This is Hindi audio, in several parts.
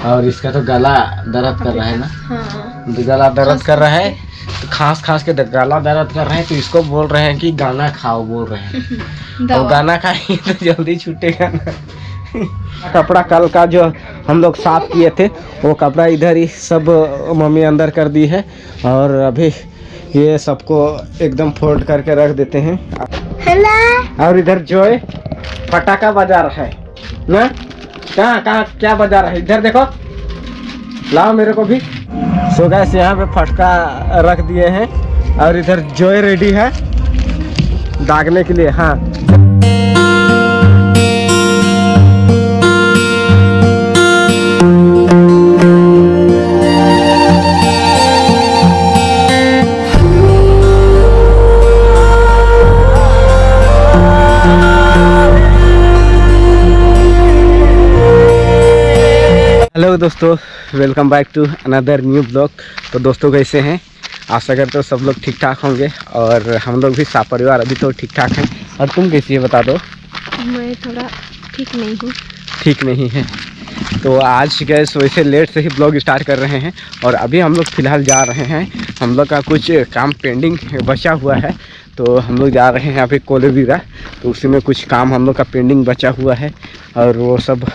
और इसका तो गला दर्द कर रहा है ना। हाँ। तो गला दर्द कर रहा है, तो खास के गला दर्द कर रहे हैं, तो इसको बोल रहे हैं कि गाना खाओ बोल रहे हैं। तो गाना खाएंगे तो जल्दी छूटेगा ना। कपड़ा कल का जो हम लोग साफ किए थे वो कपड़ा इधर ही सब मम्मी अंदर कर दी है, और अभी ये सबको एकदम फोल्ड करके रख देते हैं। हेलो। और इधर जो है पटाखा बजा रहा है ना। कहाँ क्या बजा रहा है, इधर देखो, लाओ मेरे को भी। सो गैस यहाँ पे फटका रख दिए हैं, और इधर जोय रेडी है दागने के लिए। हाँ, हेलो दोस्तों, welcome back to another new blog. तो दोस्तों कैसे हैं, आशा करते हो सब लोग ठीक ठाक होंगे, और हम लोग भी साथ परिवार अभी तो ठीक ठाक हैं। और तुम कैसी है बता दो। मैं थोड़ा ठीक नहीं हूँ। ठीक नहीं है तो आज गैस वैसे लेट से ही ब्लॉग स्टार्ट कर रहे हैं, और अभी हम लोग फ़िलहाल जा रहे हैं। हम लोग का कुछ काम पेंडिंग बचा हुआ है, तो हम लोग जा रहे हैं अभी कोलेबिरा। तो उसी में कुछ काम हम लोग का पेंडिंग बचा हुआ है, और वो सब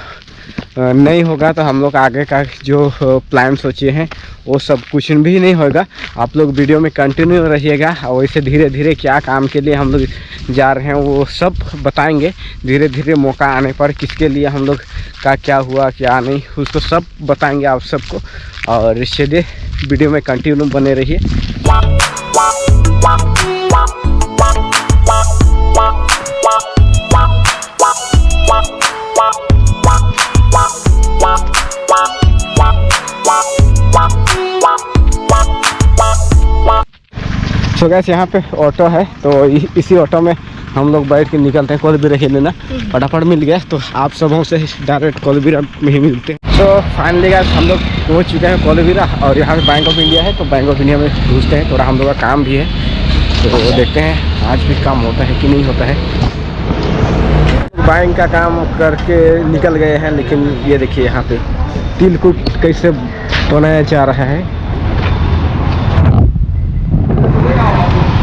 नहीं होगा तो हम लोग आगे का जो प्लान सोचे हैं वो सब कुछ भी नहीं होगा। आप लोग वीडियो में कंटिन्यू रहिएगा, और वैसे धीरे धीरे क्या काम के लिए हम लोग जा रहे हैं वो सब बताएंगे धीरे धीरे। मौका आने पर किसके लिए हम लोग का क्या हुआ क्या नहीं उसको सब बताएंगे आप सबको, और इससे वीडियो में कंटिन्यू बने रहिए। सो गैस यहाँ पे ऑटो है, तो इसी ऑटो में हम लोग बैठ के निकलते हैं कोलबीरा खेलना। फटाफट मिल गया तो आप सबों से डायरेक्ट कोलबीरा में ही मिलते हैं। तो फाइनली गैस हम लोग पहुँच चुके हैं कोलबीरा, और यहाँ पे बैंक ऑफ इंडिया है, तो बैंक ऑफ इंडिया में घुसते हैं। थोड़ा हम लोग का काम भी है, तो देखते हैं आज भी काम होता है कि नहीं होता है। बैंक का काम करके निकल गए हैं, लेकिन ये देखिए यहाँ पे तिलकुट कैसे बनाया जा रहा है।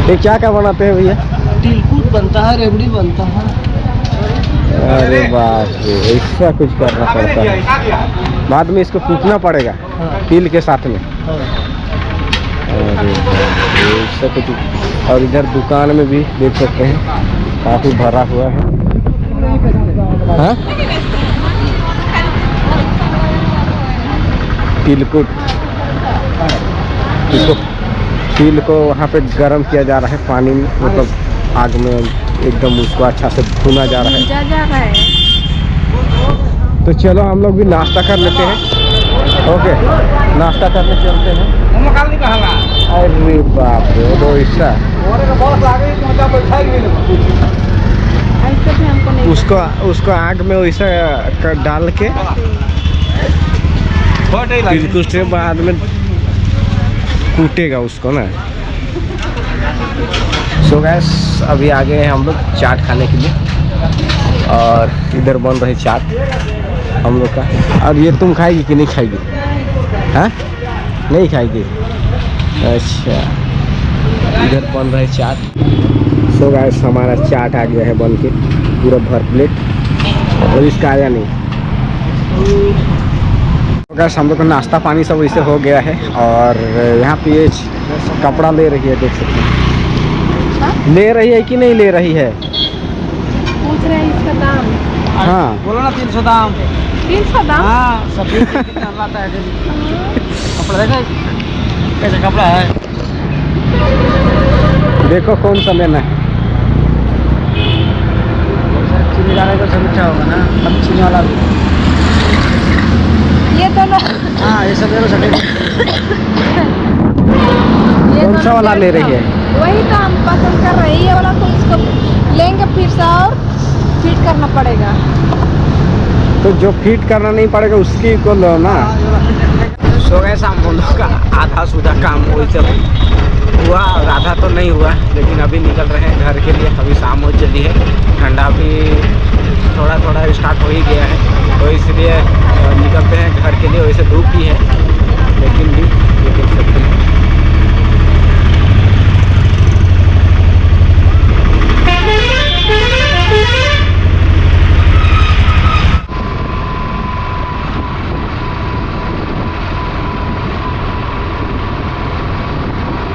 ये क्या बनाते हैं भैया? तिलकुट बनता है, रेवड़ी बनता है। अरे बाप रे, ऐसा कुछ करना पड़ता है, बाद में इसको कूटना पड़ेगा। हाँ। तिल के साथ में। हाँ। अरे ऐसा कुछ। और इधर दुकान में भी देख सकते हैं काफी भरा हुआ है। हाँ? तिलकुट, इसको तिल को वहाँ पे गर्म किया जा रहा है पानी में, मतलब आग में एकदम उसको अच्छा से भुना जा रहा है। तो चलो हम लोग भी नाश्ता कर लेते हैं। ओके, नाश्ता करने चलते हैं। अरे बाप रे, वो ऐसा उसको आग में वैसा डाल के बिल्कुल से बाद में कूटेगा उसको ना। सो गैस अभी आ गए हैं हम लोग चाट खाने के लिए, और इधर बन रही चाट हम लोग का। और ये तुम खाएगी कि नहीं खाएगी? हाँ, नहीं खाएगी। अच्छा, इधर बन रही चाट। सो गैस हमारा चाट आ गया है बन के पूरा भर प्लेट, और इसका आया नहीं। गैस हम लोग का नाश्ता पानी सब वैसे हो गया है, और यहाँ पे ये कपड़ा ले रही है, देख सकते हैं। ले रही है कि नहीं ले रही है? पूछ रहे हैं इसका दाम। हाँ बोलो ना 300 दाम। 300 दाम? हाँ, सब लाता है कपड़ा। देखो कैसे कपड़ा है, देखो कौन सा लेना है। चीनी डाले तो सब अच्छा होगा ना, अब चीनी वाला भी। ये दोनों। हाँ, ये सब कौन सा वाला ले रही है? वही तो हम पसंद कर रहे हैं, ये वाला तो इसको लेंगे फिर से और फिट करना पड़ेगा। तो जो फिट करना नहीं पड़ेगा उसकी को लो ना। सो गए शाम हम लोग का आधा सूधा काम हुआ, और आधा तो नहीं हुआ, लेकिन अभी निकल रहे हैं घर के लिए। अभी शाम हो चली है, ठंडा भी थोड़ा थोड़ा स्टार्ट हो ही गया है। तो इसलिए निकलते हैं घर के लिए। वैसे धूप भी है लेकिन भी ये देख सकते हैं।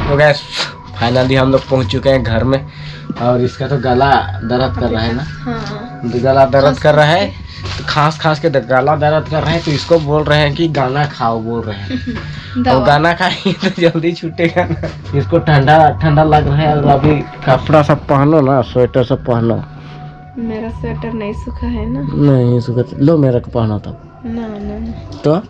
तो गैस फाइनली हम लोग पहुंच चुके हैं घर में। और इसका तो गला दर्द कर रहा है ना। हाँ। तो गला दर्द कर रहा है, तो खास के गला दर्द कर रहे हैं, तो इसको बोल रहे हैं कि गाना खाओ बोल रहे हैं। तो गाना खाएंगे तो जल्दी छूटेगा ना। इसको ठंडा ठंडा लग रहा है। और अभी कपड़ा सब पहनो ना, स्वेटर सब पहनो। मेरा स्वेटर नहीं सूखा है ना। नहीं सूखा, लो मेरा को पहनो तब। ना तो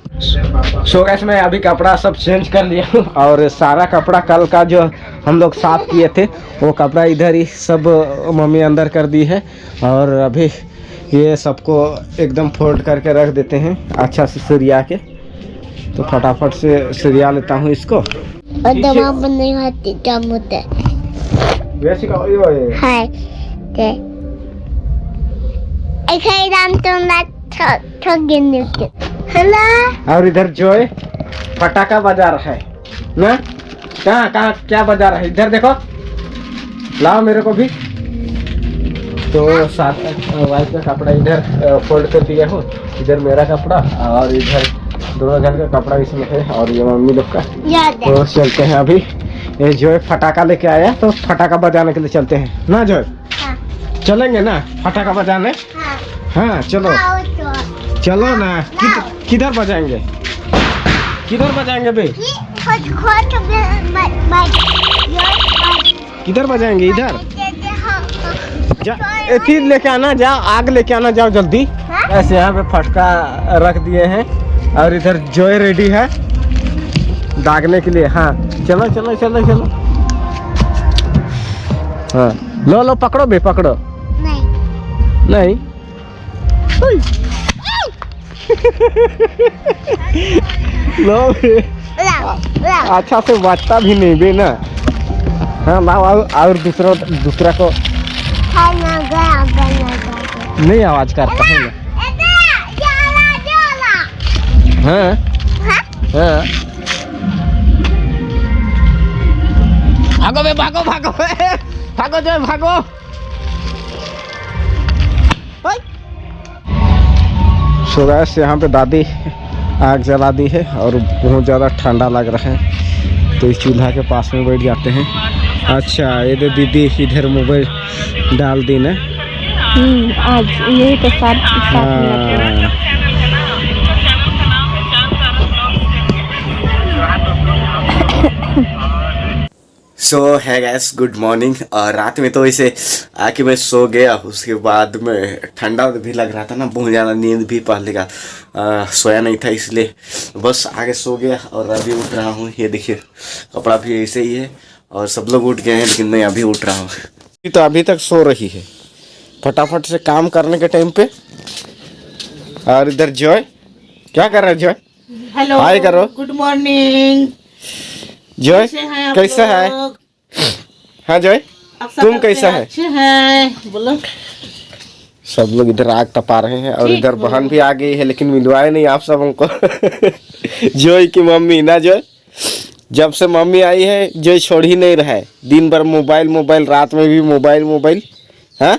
सो गैस मैं अभी कपड़ा सब चेंज कर लिया हूँ। और सारा कपड़ा कल का जो हम लोग साफ किए थे वो कपड़ा इधर ही सब मम्मी अंदर कर दी है। और अभी ये सबको एकदम फोल्ड करके रख देते हैं अच्छा से सरिया के। तो फटाफट से सरिया लेता हूँ इसको। और इधर जो है पटाखा बजा रहा है ना। कहाँ कहाँ क्या बजा रहा है, इधर देखो, लाओ मेरे को भी। तो साथ वाइफ का कपड़ा इधर फोल्ड कर दिया हूँ, इधर मेरा कपड़ा और इधर दोनों जन का कपड़ा इसमें है। और ये मम्मी लोग का। तो चलते हैं अभी। ये जो है फटाखा लेके आया, तो फटाखा बजाने के लिए चलते हैं ना। जो चलेंगे ना फटाखा बजाने। हाँ चलो चलो ना। किधर बजाएंगे, किधर बजाएंगे बे, किधर बजाएंगे, इधर फिर लेके आना, जाओ आग लेके आना, जाओ जल्दी। ऐसे यहाँ पे फटका रख दिए हैं। और इधर जोय रेडी है दागने के लिए। हाँ चलो चलो चलो चलो। हाँ लो लो पकड़ो बे, पकड़ो। नहीं लो अच्छा से बचता भी नहीं बे ना। हाँ लाओ और दूसरा को नहीं आवाज करता है ना। हाँ हाँ भागो बे, भागो भागो भागो जो भागो। सो गैस यहाँ पे दादी आग जला दी है और बहुत ज़्यादा ठंडा लग रहा है, तो इस चूल्हा के पास में बैठ जाते हैं। अच्छा ये तो दीदी इधर मोबाइल डाल दी ना। आज यही तो 7 मिनट। सो है गैस गुड मॉर्निंग। और रात में तो ऐसे आके मैं सो गया, उसके बाद में ठंडा भी लग रहा था ना, बहुत ज़्यादा नींद भी पहले का सोया नहीं था, इसलिए बस आगे सो गया। और अभी उठ रहा हूँ, ये देखिए कपड़ा भी ऐसे ही है। और सब लोग उठ गए हैं लेकिन मैं अभी उठ रहा हूँ। तो अभी तक सो रही है फटाफट से काम करने के टाइम पे। और इधर जॉय क्या कर रहा है, जॉय हेलो हाय करो। गुड मॉर्निंग जॉय कैसा है। हाँ जॉय तुम कैसा है। अच्छे हैं बोलो। सब लोग इधर आग तपा रहे हैं। और इधर बहन भी आ गई है लेकिन मिलवाए नहीं आप सब हमको। जॉय की मम्मी ना, जॉय जब से मम्मी आई है जॉय छोड़ ही नहीं रहा है। दिन भर मोबाइल मोबाइल, रात में भी मोबाइल मोबाइल। हाँ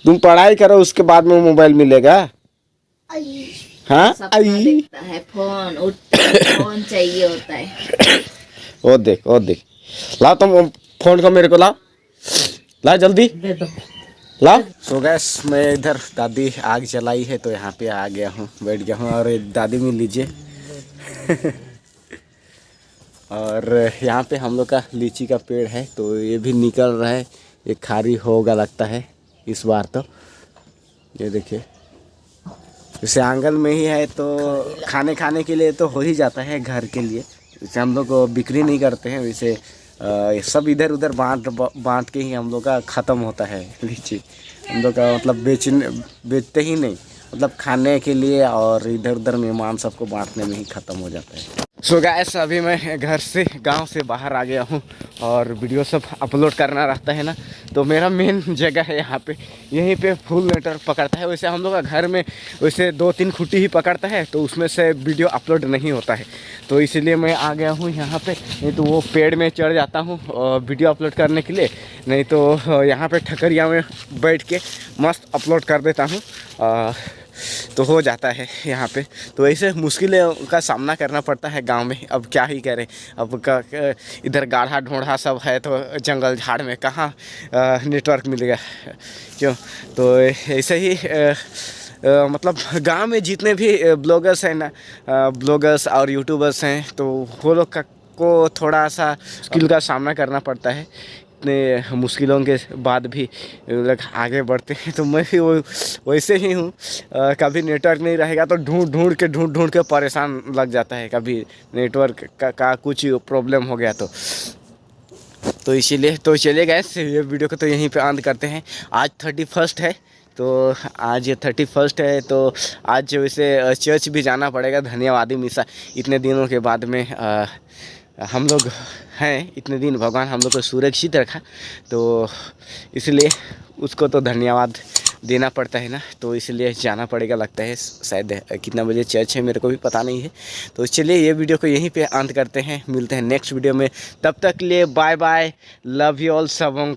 तुम पढ़ाई करो उसके बाद में मोबाइल मिलेगा। हाँ देखता है फोन चाहिए होता है। ओ देख लाओ तुम फोन को मेरे को लाओ जल्दी दे दो लाओ। तो गैस मैं इधर दादी आग जलाई है तो यहाँ पे आ गया हूँ, बैठ गया हूँ। और दादी में लीजिए। और यहाँ पे हम लोग का लीची का पेड़ है, तो ये भी निकल रहा है। ये खारी होगा लगता है इस बार तो। ये देखिए जैसे आंगन में ही है तो खाने के लिए तो हो ही जाता है घर के लिए। वैसे हम लोग बिक्री नहीं करते हैं, वैसे सब इधर उधर बांट के ही हम लोग का ख़त्म होता है लीची। हम लोग का मतलब बेचते ही नहीं, मतलब खाने के लिए और इधर उधर मेहमान सबको बांटने में ही ख़त्म हो जाता है। सो गाइस अभी मैं घर से गांव से बाहर आ गया हूं और वीडियो सब अपलोड करना रहता है ना, तो मेरा मेन जगह है यहाँ पे, यहीं पे फुल नेटवर्क पकड़ता है। वैसे हम लोग का घर में वैसे 2-3 खुट्टी ही पकड़ता है, तो उसमें से वीडियो अपलोड नहीं होता है, तो इसीलिए मैं आ गया हूँ यहाँ पे। नहीं तो वो पेड़ में चढ़ जाता हूँ वीडियो अपलोड करने के लिए, नहीं तो यहाँ पे ठकरिया में बैठ के मस्त अपलोड कर देता हूँ, तो हो जाता है यहाँ पे। तो ऐसे मुश्किलों का सामना करना पड़ता है गांव में, अब क्या ही करें। अब इधर गाढ़ा ढोढ़ा सब है, तो जंगल झाड़ में कहाँ नेटवर्क मिलेगा, क्यों। तो ऐसे ही मतलब गांव में जितने भी ब्लॉगर्स हैं ना, ब्लॉगर्स और यूट्यूबर्स हैं, तो वो लोग को थोड़ा सा मुश्किल का सामना करना पड़ता है। इतने मुश्किलों के बाद भी लोग आगे बढ़ते हैं, तो मैं भी वैसे ही हूँ। कभी नेटवर्क नहीं रहेगा तो ढूंढ के परेशान लग जाता है, कभी नेटवर्क का कुछ प्रॉब्लम हो गया तो इसीलिए। तो चलिए गाइस, ये वीडियो को तो यहीं पे अंत करते हैं। आज 31 है, तो आज ये 31 है, तो आज वैसे चर्च भी जाना पड़ेगा। धन्यवादी मिसा, इतने दिनों के बाद में हम लोग हैं, इतने दिन भगवान हम लोग को सुरक्षित रखा, तो इसलिए उसको तो धन्यवाद देना पड़ता है ना, तो इसलिए जाना पड़ेगा। लगता है शायद कितना बजे चर्च है मेरे को भी पता नहीं है। तो चलिए ये वीडियो को यहीं पे अंत करते हैं, मिलते हैं नेक्स्ट वीडियो में। तब तक के लिए bye bye, love you all सबों